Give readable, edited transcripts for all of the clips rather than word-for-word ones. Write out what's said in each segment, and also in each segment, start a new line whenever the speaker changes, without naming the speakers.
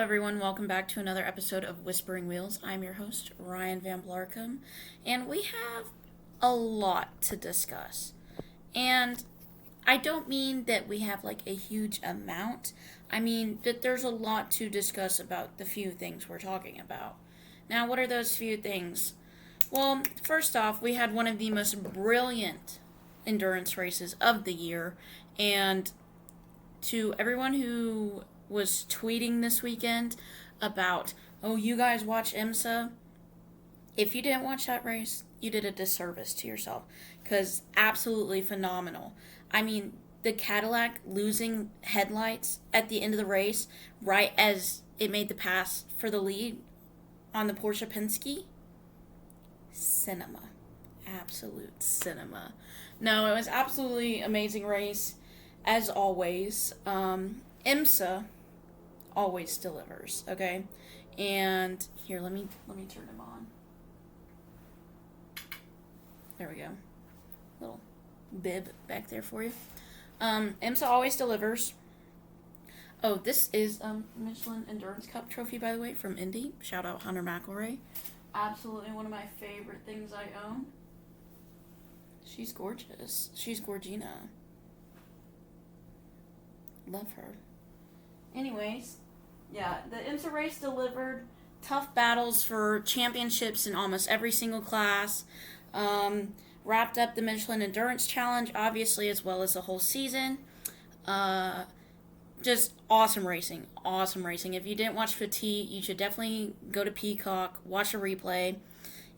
everyone. Welcome back to another episode of Whispering Wheels. I'm your host, Ryan Van Blarcom, and we have a lot to discuss. And I don't mean that we have like a huge amount. I mean that there's a lot to discuss about the few things we're talking about. Now, what are those few things? Well, first off, we had one of the most brilliant endurance races of the year, and to everyone who was tweeting this weekend about, oh, you guys watch IMSA. If you didn't watch that race, you did a disservice to yourself. Because absolutely phenomenal. I mean, the Cadillac losing headlights at the end of the race, right as it made the pass for the lead on the Porsche Penske. Cinema. Absolute cinema. No, it was absolutely amazing race, as always. IMSA always delivers, okay? And here, let me turn them on. There we go. Little bib back there for you. IMSA always delivers. Oh, this is Michelin Endurance Cup trophy, by the way, from Indy. Shout out Hunter McElroy. Absolutely one of my favorite things I own. She's gorgeous. She's Gorgina. Love her. Anyways, yeah, the IMSA race delivered tough battles for championships in almost every single class. Wrapped up the Michelin Endurance Challenge, obviously, as well as the whole season. Just awesome racing. Awesome racing. If you didn't watch Petit, you should definitely go to Peacock, watch a replay.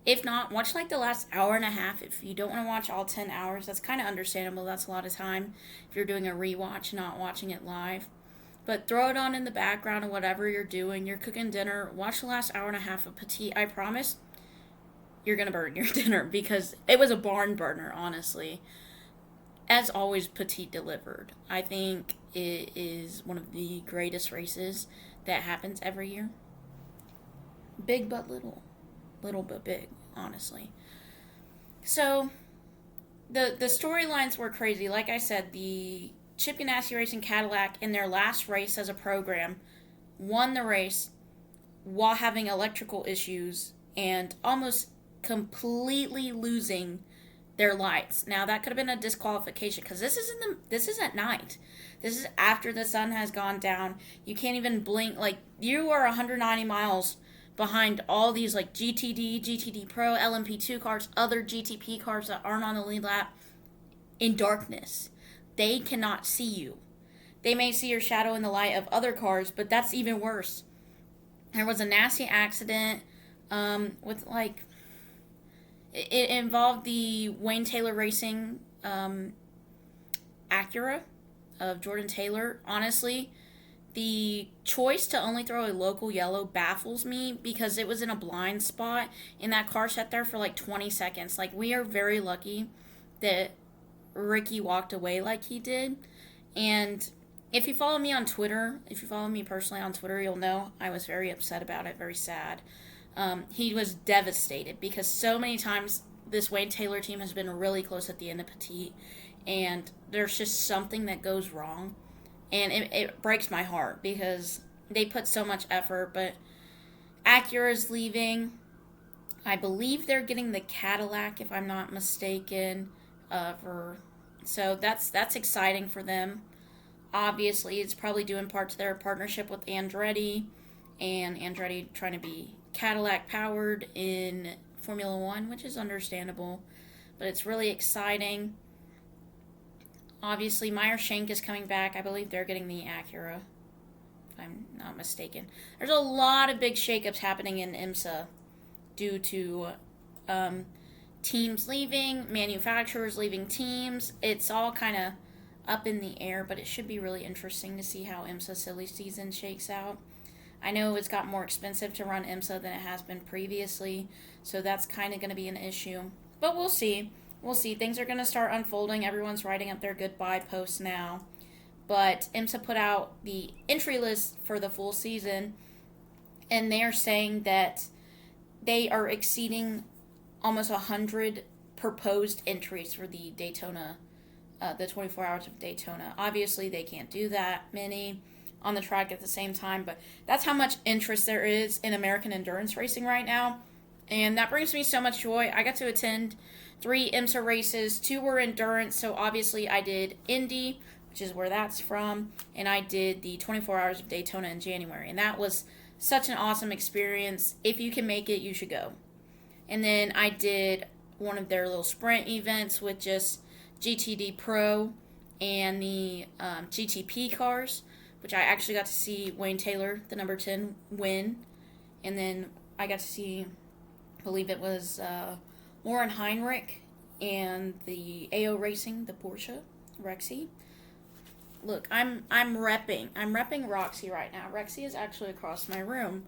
If not, watch like the last hour and a half. If you don't want to watch all 10 hours, that's kind of understandable. That's a lot of time if you're doing a rewatch, not watching it live. But throw it on in the background of whatever you're doing. You're cooking dinner. Watch the last hour and a half of Petit. I promise you're going to burn your dinner because it was a barn burner, honestly. As always, Petit delivered. I think it is one of the greatest races that happens every year. Big but little. Little but big, honestly. So, the storylines were crazy. Like I said, the Chip Ganassi Racing Cadillac in their last race as a program won the race while having electrical issues and almost completely losing their lights. Now that could have been a disqualification because this is at night. This is after the sun has gone down. You can't even blink. Like, you are 190 miles behind all these like GTD Pro, LMP2 cars, other GTP cars that aren't on the lead lap in darkness. They cannot see you. They may see your shadow in the light of other cars, but that's even worse. There was a nasty accident with like, it involved the Wayne Taylor Racing Acura of Jordan Taylor. Honestly, the choice to only throw a local yellow baffles me because it was in a blind spot and that car sat there for like 20 seconds. Like, we are very lucky that Ricky walked away like he did. And if you follow me on Twitter, if you follow me personally on Twitter, you'll know I was very upset about it, very sad. He was devastated because so many times this Wayne Taylor team has been really close at the end of Petit, and there's just something that goes wrong. And it breaks my heart because they put so much effort, but Acura's leaving. I believe they're getting the Cadillac, if I'm not mistaken. So that's exciting for them. Obviously, it's probably due in part to their partnership with Andretti, and Andretti trying to be Cadillac powered in Formula One, which is understandable, but it's really exciting. Obviously, Meyer Shank is coming back. I believe they're getting the Acura, if I'm not mistaken. There's a lot of big shakeups happening in IMSA due to teams leaving, manufacturers leaving teams. It's all kind of up in the air, but it should be really interesting to see how IMSA silly season shakes out. I know it's got more expensive to run IMSA than it has been previously, so that's kind of going to be an issue. But we'll see. We'll see. Things are going to start unfolding. Everyone's writing up their goodbye posts now. But IMSA put out the entry list for the full season, and they are saying that they are exceeding almost 100 proposed entries for the Daytona, the 24 Hours of Daytona. Obviously, they can't do that many, on the track at the same time. But that's how much interest there is in American endurance racing right now. And that brings me so much joy. I got to attend 3 IMSA races. 2 were endurance, so obviously I did Indy, which is where that's from, and I did the 24 Hours of Daytona in January. And that was such an awesome experience. If you can make it, you should go. And then I did one of their little sprint events with just GTD Pro and the GTP cars, which I actually got to see Wayne Taylor, the number 10, win. And then I got to see, I believe it was Lauren Heinrich and the AO Racing, the Porsche, Rexy. Look, I'm repping Roxy right now. Rexy is actually across my room.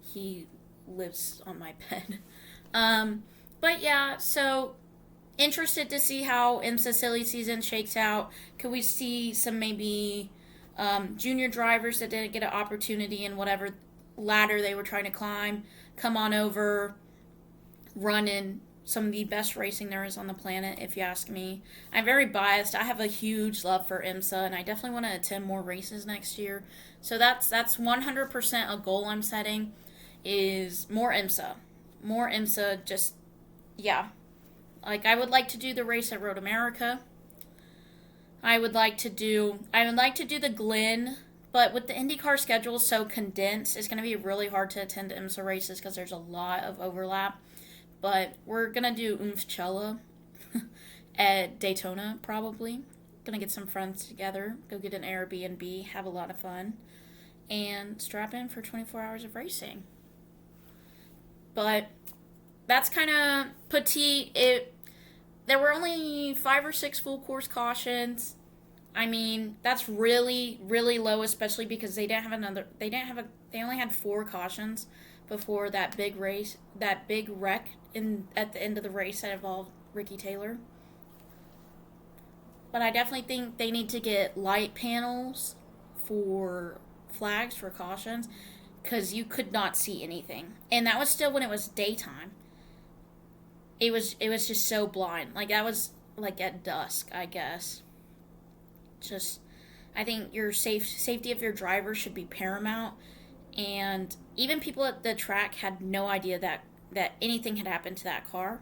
He lives on my bed. But yeah, so interested to see how IMSA silly season shakes out. Could we see some maybe junior drivers that didn't get an opportunity in whatever ladder they were trying to climb come on over, run in some of the best racing there is on the planet, if you ask me. I'm very biased. I have a huge love for IMSA, and I definitely want to attend more races next year. So that's 100% a goal I'm setting, is more IMSA. More IMSA, just, yeah. Like, I would like to do the race at Road America. I would like to do the Glen, but with the IndyCar schedule so condensed, it's going to be really hard to attend IMSA races because there's a lot of overlap. But we're going to do Umfchella at Daytona, probably. Going to get some friends together, go get an Airbnb, have a lot of fun, and strap in for 24 hours of racing. But that's kind of Petit. There were only 5 or 6 full course cautions. I mean, that's really, really low, especially because they only had 4 cautions before that big wreck at the end of the race that involved Ricky Taylor. But I definitely think they need to get light panels for flags for cautions, because you could not see anything. And that was still when it was daytime. It was just so blind. Like, that was like at dusk, I guess. Just, I think your safety of your driver should be paramount. And even people at the track had no idea that anything had happened to that car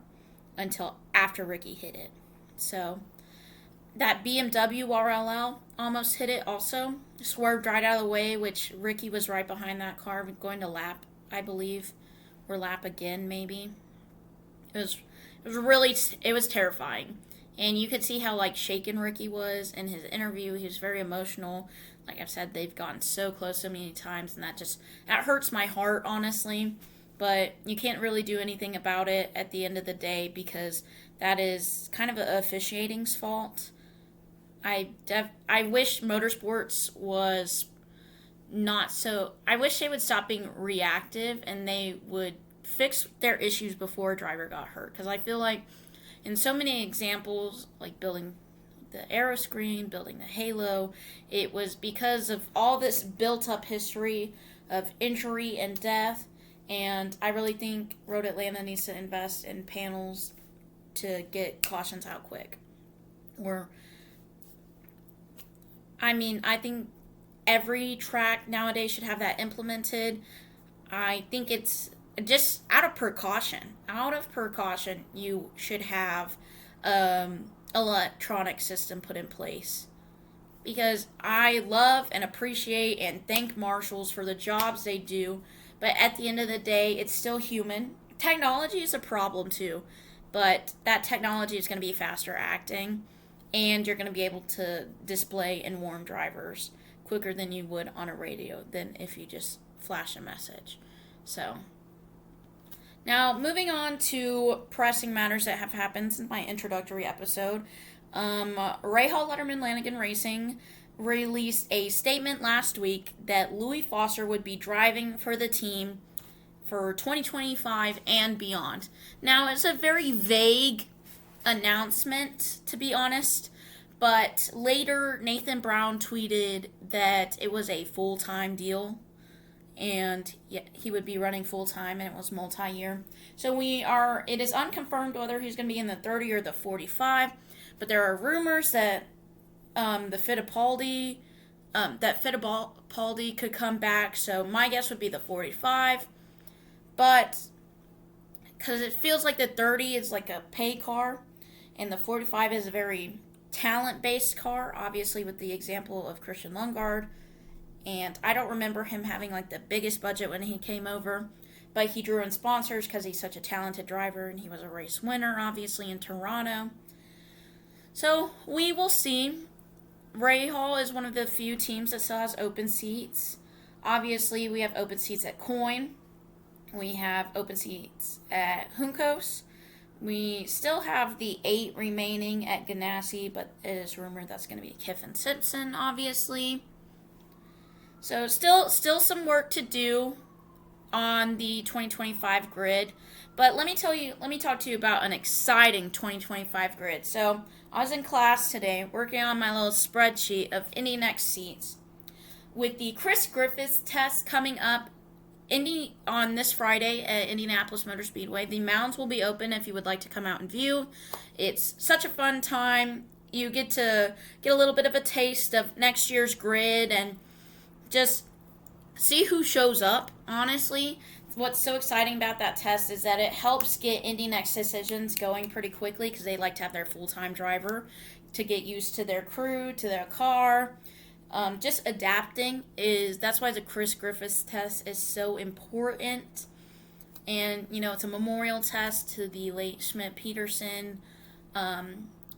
until after Ricky hit it. So that BMW RLL almost hit it also. Swerved right out of the way, which Ricky was right behind that car going to lap, I believe. Or lap again, maybe. It was terrifying. And you could see how, like, shaken Ricky was in his interview. He was very emotional. Like I've said, they've gotten so close so many times, and that hurts my heart, honestly. But you can't really do anything about it at the end of the day, because that is kind of officiating's fault. I wish motorsports was not so. I wish they would stop being reactive and they would fix their issues before a driver got hurt. Because I feel like in so many examples, like building the aero screen, building the halo, it was because of all this built up history of injury and death. And I really think Road Atlanta needs to invest in panels to get cautions out quick. I think every track nowadays should have that implemented. I think it's just out of precaution, you should have electronic system put in place. Because I love and appreciate and thank marshals for the jobs they do, but at the end of the day, it's still human. Technology is a problem too, but that technology is going to be faster acting, and you're going to be able to display and warn drivers quicker than you would on a radio than if you just flash a message. So, now moving on to pressing matters that have happened since my introductory episode. Rahal Letterman Lanigan Racing released a statement last week that Louis Foster would be driving for the team for 2025 and beyond. Now, it's a very vague announcement, to be honest, but later Nathan Brown tweeted that it was a full-time deal, and he would be running full-time, and it was multi-year. So it is unconfirmed whether he's going to be in the 30 or the 45, but there are rumors that the Fittipaldi that Fittipaldi could come back. So my guess would be the 45. But because it feels like the 30 is like a pay car, and the 45 is a very talent-based car, obviously with the example of Christian Lundgaard. And I don't remember him having like the biggest budget when he came over, but he drew in sponsors because he's such a talented driver, and he was a race winner, obviously, in Toronto. So we will see. Rahal is one of the few teams that still has open seats. Obviously, we have open seats at Coyne. We have open seats at Juncos. We still have the 8 remaining at Ganassi, but it is rumored that's going to be Kiffin Simpson, obviously. So still some work to do on the 2025 grid. But let me talk to you about an exciting 2025 grid. So I was in class today working on my little spreadsheet of Indy NXT seats. With the Chris Griffiths test coming up on this Friday at Indianapolis Motor Speedway, the mounds will be open if you would like to come out and view. It's such a fun time. You get to get a little bit of a taste of next year's grid and just see who shows up, honestly. What's so exciting about that test is that it helps get Indy NXT decisions going pretty quickly because they like to have their full-time driver to get used to their crew, to their car. Just adapting that's why the Chris Griffiths test is so important. And, it's a memorial test to the late Schmidt-Peterson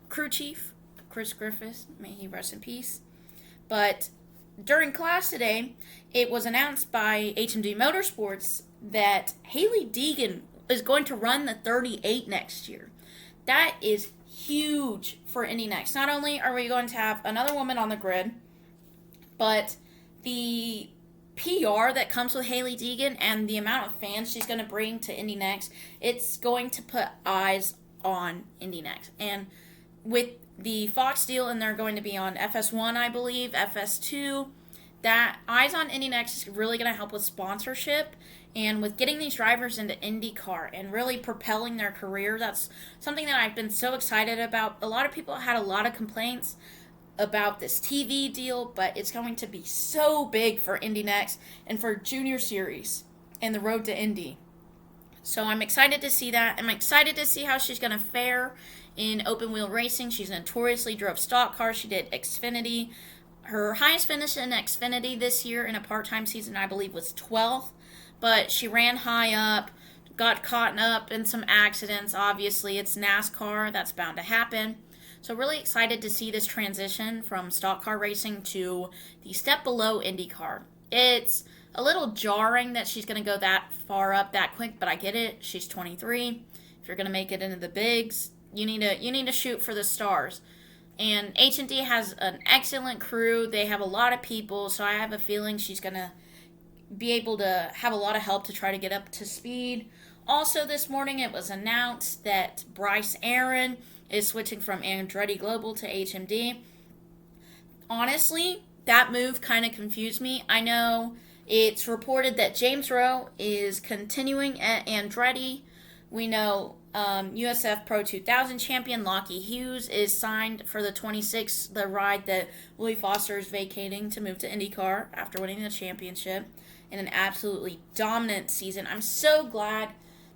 crew chief, Chris Griffiths. May he rest in peace. But during class today, it was announced by HMD Motorsports that Hailie Deegan is going to run the 38 next year. That is huge for Indy NXT. Not only are we going to have another woman on the grid, but the PR that comes with Hailie Deegan and the amount of fans she's going to bring to Indy NXT, it's going to put eyes on Indy NXT. And with the Fox deal, and they're going to be on FS1, I believe, FS2, that eyes on Indy NXT is really going to help with sponsorship and with getting these drivers into IndyCar and really propelling their career. That's something that I've been so excited about. A lot of people had a lot of complaints about this TV deal, but it's going to be so big for Indy NXT and for Junior Series and the road to Indy. So I'm excited to see that. I'm excited to see how she's going to fare in open wheel racing. She's notoriously drove stock cars. She did Xfinity. Her highest finish in Xfinity this year in a part-time season, I believe, was 12th. But she ran high up, got caught up in some accidents. Obviously, it's NASCAR. That's bound to happen. So really excited to see this transition from stock car racing to the step below IndyCar. It's a little jarring that she's going to go that far up that quick, but I get it. She's 23. If you're going to make it into the bigs, you need to shoot for the stars. And H&D has an excellent crew. They have a lot of people, so I have a feeling she's going to be able to have a lot of help to try to get up to speed. Also this morning it was announced that Bryce Aaron is switching from Andretti Global to HMD. Honestly, that move kind of confused me. I know it's reported that James Rowe is continuing at Andretti. We know USF Pro 2000 champion Lockie Hughes is signed for the 26, the ride that Willie Foster is vacating to move to IndyCar after winning the championship in an absolutely dominant season. I'm so glad,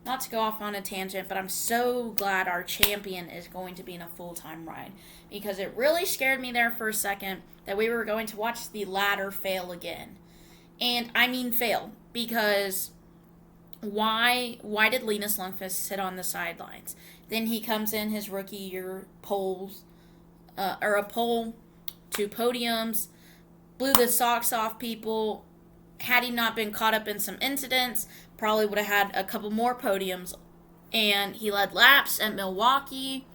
not to go off on a tangent, but I'm so glad our champion is going to be in a full-time ride, because it really scared me there for a second that we were going to watch the ladder fail again. And I mean fail, because why did Linus Lundqvist sit on the sidelines? Then he comes in his rookie year poles, or a pole, 2 podiums, blew the socks off people. Had he not been caught up in some incidents, probably would have had a couple more podiums. And he led laps at Milwaukee.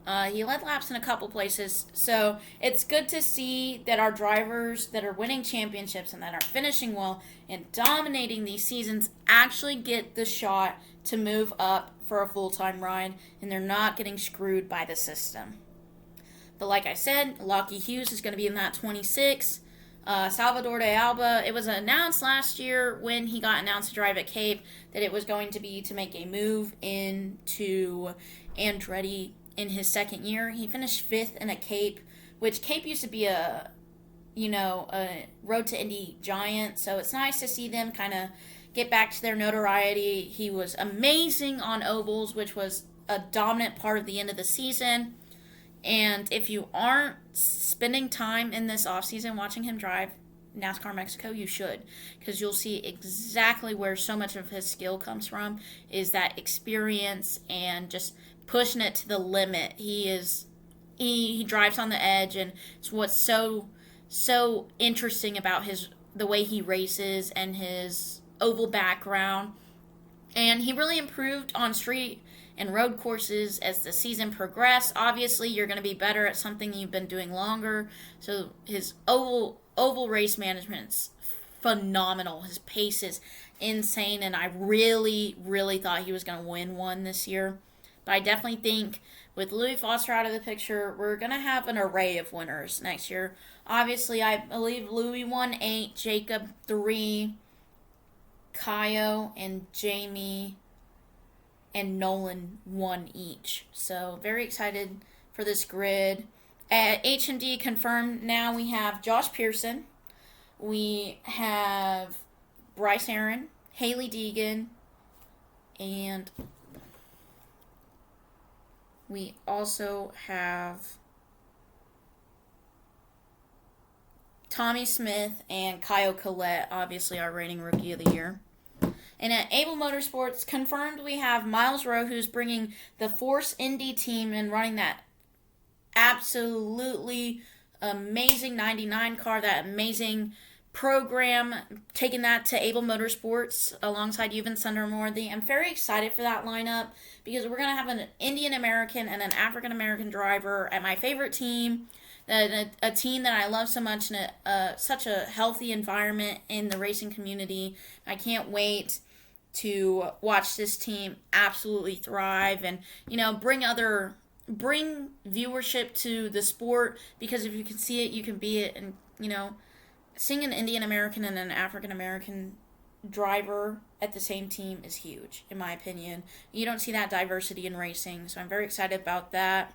He led laps in a couple places. So it's good to see that our drivers that are winning championships and that are finishing well and dominating these seasons actually get the shot to move up for a full-time ride, and they're not getting screwed by the system. But like I said, Lockie Hughes is going to be in that 26. Salvador de Alba, it was announced last year when he got announced to drive at Cape that it was going to be to make a move into Andretti in his second year. He finished 5th in a Cape, which Cape used to be a a Road to Indy giant. So it's nice to see them kind of get back to their notoriety. He was amazing on ovals, which was a dominant part of the end of the season. And if you aren't spending time in this offseason watching him drive NASCAR Mexico, you should, because you'll see exactly where so much of his skill comes from, is that experience and just pushing it to the limit. He drives on the edge, and it's what's so interesting about the way he races and his oval background. And he really improved on street and road courses as the season progressed. Obviously, you're going to be better at something you've been doing longer. So his oval race management's phenomenal. His pace is insane, and I really, really thought he was going to win one this year. But I definitely think with Louis Foster out of the picture, we're going to have an array of winners next year. Obviously, I believe Louis won 8, Jacob 3, Kaio and Jamie and Nolan 1 each. So very excited for this grid. At HMD confirmed now, we have Josh Pearson, we have Bryce Aaron, Haley Deegan, and we also have Tommy Smith and Kaio Collette, obviously our reigning Rookie of the Year. And at Able Motorsports, confirmed we have Miles Rowe, who's bringing the Force Indy team and running that absolutely amazing 99 car, that amazing program, taking that to Able Motorsports alongside Yuvan Sundermorthy. I'm very excited for that lineup because we're going to have an Indian American and an African American driver at my favorite team, a team that I love so much, and such a healthy environment in the racing community. I can't wait to watch this team absolutely thrive and, bring viewership to the sport, because if you can see it, you can be it. And, seeing an Indian American and an African American driver at the same team is huge, in my opinion. You don't see that diversity in racing, so I'm very excited about that.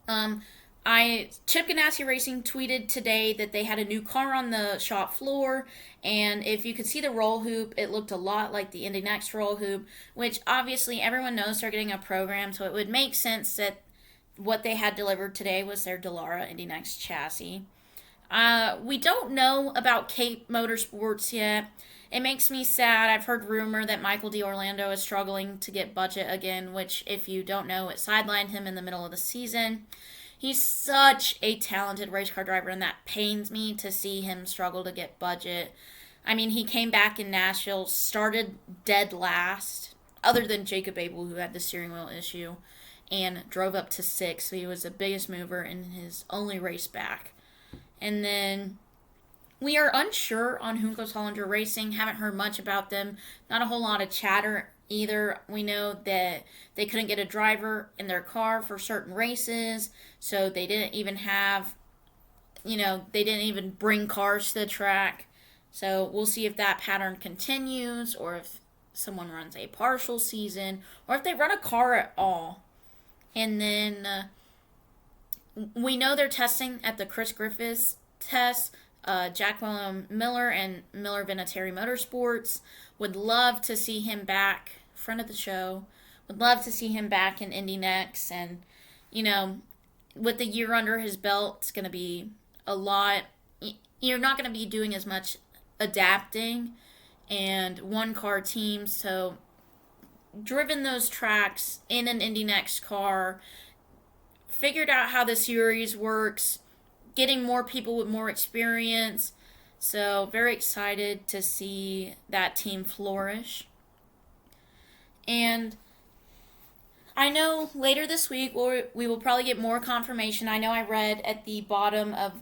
Chip Ganassi Racing tweeted today that they had a new car on the shop floor, and if you could see the roll hoop, it looked a lot like the Indy NXT roll hoop, which obviously everyone knows they're getting a program, so it would make sense that what they had delivered today was their Dallara Indy NXT chassis. We don't know about Cape Motorsports yet. It makes me sad. I've heard rumor that Michael D'Orlando is struggling to get budget again, which, if you don't know, it sidelined him in the middle of the season. He's such a talented race car driver, and that pains me to see him struggle to get budget. I mean, he came back in Nashville, started dead last, other than Jacob Abel, who had the steering wheel issue, and drove up to 6th. So he was the biggest mover in his only race back. And then we are unsure on Junco Hollinger Racing. Haven't heard much about them. Not a whole lot of chatter either. We know that they couldn't get a driver in their car for certain races, so they didn't even have, they didn't even bring cars to the track. So we'll see if that pattern continues, or if someone runs a partial season, or if they run a car at all. And then we know they're testing at the Chris Griffiths test. Jack William Miller and Miller Vinatieri Motorsports. Would love to see him back, friend of the show. Would love to see him back in Indy NXT. And, with the year under his belt, it's going to be a lot. You're not going to be doing as much adapting and one-car teams. So, driven those tracks in an Indy NXT car, figured out how the series works, getting more people with more experience. So very excited to see that team flourish. And I know later this week we will probably get more confirmation. I know I read at the bottom of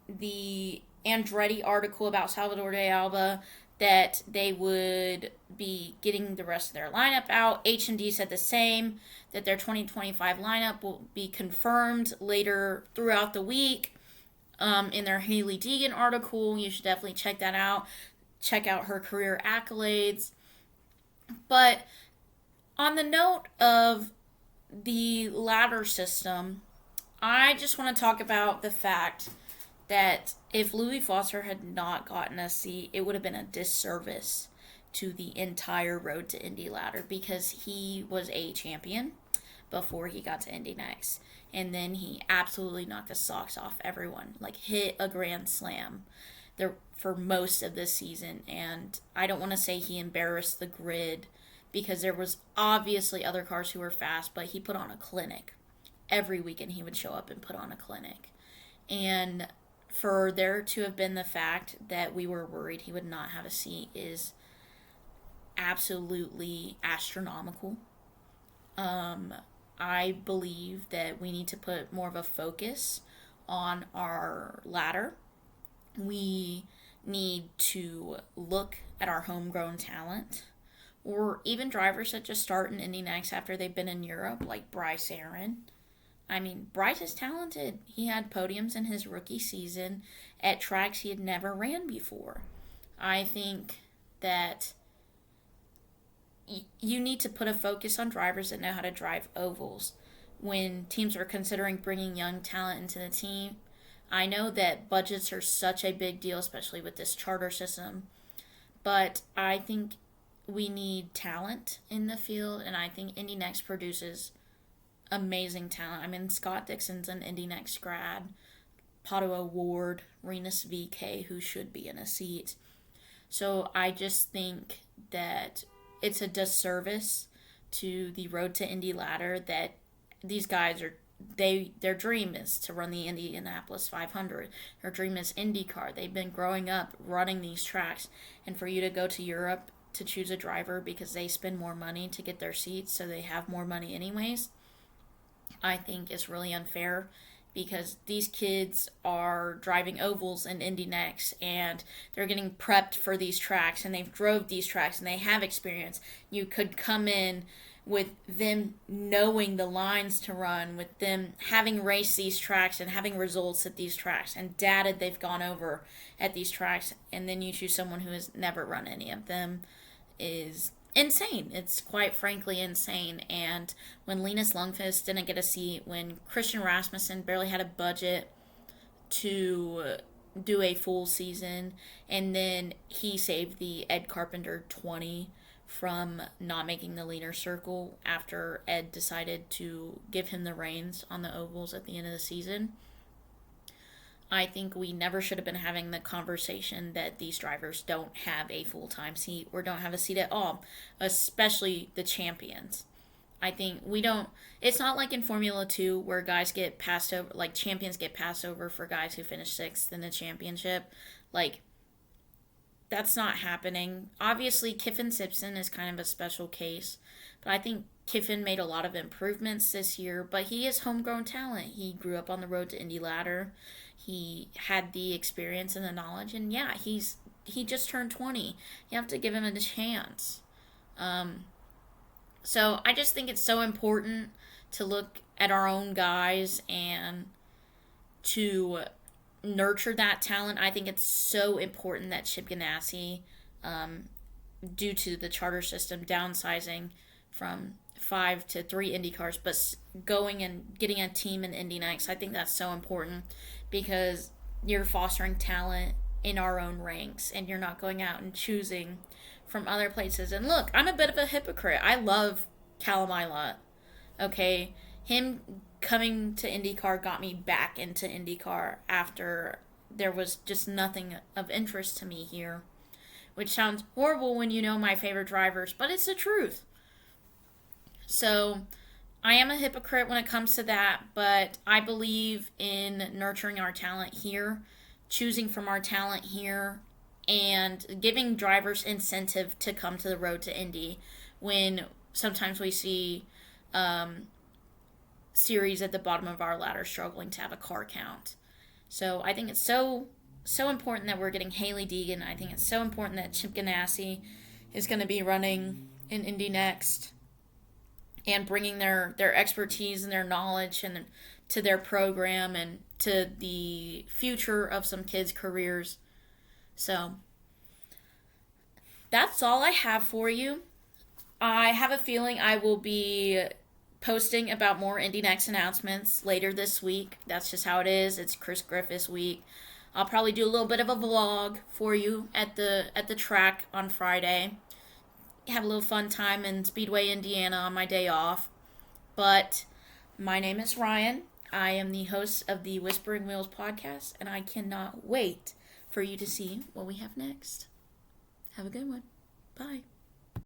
the Andretti article about Salvador de Alba that they would be getting the rest of their lineup out. H&D said the same, that their 2025 lineup will be confirmed later throughout the week. In their Haley Deegan article, you should definitely check that out. Check out her career accolades. But on the note of the ladder system, I just want to talk about the fact that if Louis Foster had not gotten a seat, it would have been a disservice to the entire Road to Indy ladder, because he was a champion before he got to Indy NXT. And then he absolutely knocked the socks off everyone, like hit a grand slam there for most of this season. And I don't want to say he embarrassed the grid, because there was obviously other cars who were fast, but he put on a clinic. Every weekend he would show up and put on a clinic. And for there to have been the fact that we were worried he would not have a seat is absolutely astronomical. I believe that we need to put more of a focus on our ladder. We need to look at our homegrown talent, or even drivers that just start in Indy NXT after they've been in Europe, like Bryce Aaron. I mean, Bryce is talented. He had podiums in his rookie season at tracks he had never ran before. I think that you need to put a focus on drivers that know how to drive ovals. When teams are considering bringing young talent into the team, I know that budgets are such a big deal, especially with this charter system, but I think we need talent in the field, and I think Indy NXT produces amazing talent. I mean, Scott Dixon's an Indy NXT grad, Pato O'Ward, Renus VK, who should be in a seat. So I just think that it's a disservice to the Road to Indy ladder that these guys are, their dream is to run the Indianapolis 500. Their dream is IndyCar. They've been growing up running these tracks, and for you to go to Europe to choose a driver because they spend more money to get their seats, so they have more money anyways, I think is really unfair, because these kids are driving ovals in Indy NXT, and they're getting prepped for these tracks, and they've drove these tracks, and they have experience. You could come in with them knowing the lines to run, with them having raced these tracks and having results at these tracks and data they've gone over at these tracks, and then you choose someone who has never run any of them is insane. It's quite frankly insane. And when Linus Lundqvist didn't get a seat, when Christian Rasmussen barely had a budget to do a full season, and then he saved the Ed Carpenter 20 from not making the leader circle after Ed decided to give him the reins on the ovals at the end of the season, I think we never should have been having the conversation that these drivers don't have a full-time seat or don't have a seat at all, especially the champions. I think we don't, it's not like in Formula 2 where guys get passed over, like champions get passed over for guys who finish sixth in the championship. Like, that's not happening. Obviously, Kiffin Simpson is kind of a special case, but I think Kiffin made a lot of improvements this year, but he is homegrown talent. He grew up on the Road to Indy ladder. He had the experience and the knowledge, and yeah, he just turned 20. You have to give him a chance. So I just think it's so important to look at our own guys and to nurture that talent. I think it's so important that Chip Ganassi, due to the charter system downsizing from 5 to 3 Indy cars, but going and getting a team in Indy NXT, I think that's so important, because you're fostering talent in our own ranks, and you're not going out and choosing from other places. And look, I'm a bit of a hypocrite. I love Callum Ilott. Okay, him coming to IndyCar got me back into IndyCar after there was just nothing of interest to me here, which sounds horrible when you know my favorite drivers, but it's the truth. So I am a hypocrite when it comes to that, but I believe in nurturing our talent here, choosing from our talent here, and giving drivers incentive to come to the Road to Indy when sometimes we see series at the bottom of our ladder struggling to have a car count. So I think it's so important that we're getting Haley Deegan. I think it's so important that Chip Ganassi is going to be running in Indy NXT and bringing their expertise and their knowledge and to their program and to the future of some kids' careers. So that's all I have for you. I have a feeling I will be posting about more Indy NXT announcements later this week. That's just how it is. It's Chris Griffiths week. I'll probably do a little bit of a vlog for you at the track on Friday. Have a little fun time in Speedway, Indiana on my day off. But my name is Ryan. I am the host of the Whispering Wheels podcast, and I cannot wait for you to see what we have next. Have a good one. Bye.